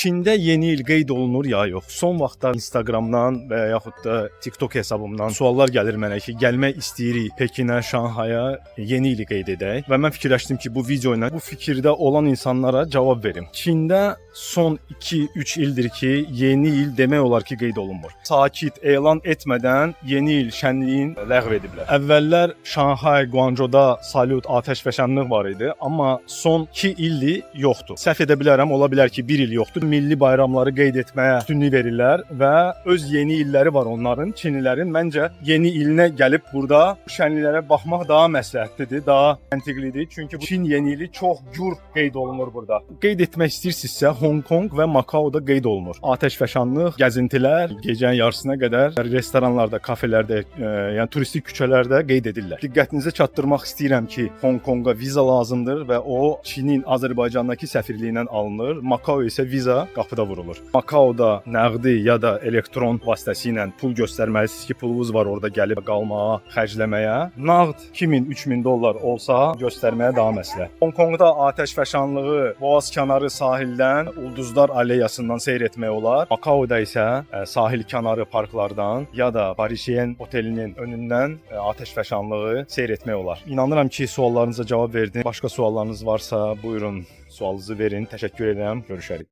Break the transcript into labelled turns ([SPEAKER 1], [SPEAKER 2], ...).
[SPEAKER 1] Çində yeni il qeyd olunur ya yox? Son vaxtlar Instagramdan və yaxud da TikTok hesabımdan suallar gəlir mənə ki, gəlmək istəyirik Pekinə, Şanhaya, yeni ili qeyd edək. Və mən fikirləşdim ki, bu video ilə bu fikirdə olan insanlara cavab verim. Çində son 2-3 ildir ki, yeni il demək olar ki, qeyd olunmur. Sakit elan etmədən yeni il şənliyin ləğv ediblər. Əvvəllər Şanhay, Guangzhouda salyut, atəşfəşanlıq var idi, amma son 2 ildir yoxdur. Səhv edə bilərəm, ola bilər ki, 1 il yoxdur. Milli bayramları qeyd etməyə üstünlük verirlər və öz yeni illəri var onların, Çinlilərin. Məncə yeni ilinə gəlib burada şənliklərə baxmaq daha məsləhətlidir, daha məntiqlidir. Çünki Çin yeni ili çox gür qeyd olunur burada. Qeyd etmək istəyirsinizsə, Hong Kong və Makaoda qeyd olunur. Atəşfəşanlıq, gəzintilər gecənin yarısına qədər restoranlarda, kafelərdə, yəni turistik küçələrdə qeyd edirlər. Diqqətinizə çatdırmaq istəyirəm ki, Hong Konga viza lazımdır və o Çinin Azərbaycandakı səfirliyindən alınır. Makao isə viza qapıda vurulur. Makaoda nəğdi ya da elektron vasitəsilə pul göstərməlisiniz ki, pulunuz var orada gəlib qalmağa, xərcləməyə. Nağd 2000-3000 dollar olsa göstərməyə daha məsləhət. Hong Kongda atəşfəşanlığı Boğaz kənarı sahildən Ulduzlar Aleyasından seyr etmək olar. Makaoda isə sahil kənarı parklardan ya da Parisien otelinin önündən atəşfəşanlığı seyr etmək olar. İnanıram ki, suallarınıza cavab verdim. Başqa suallarınız varsa, buyurun sualınızı verin. Təşəkkür edirəm. Görüşərik.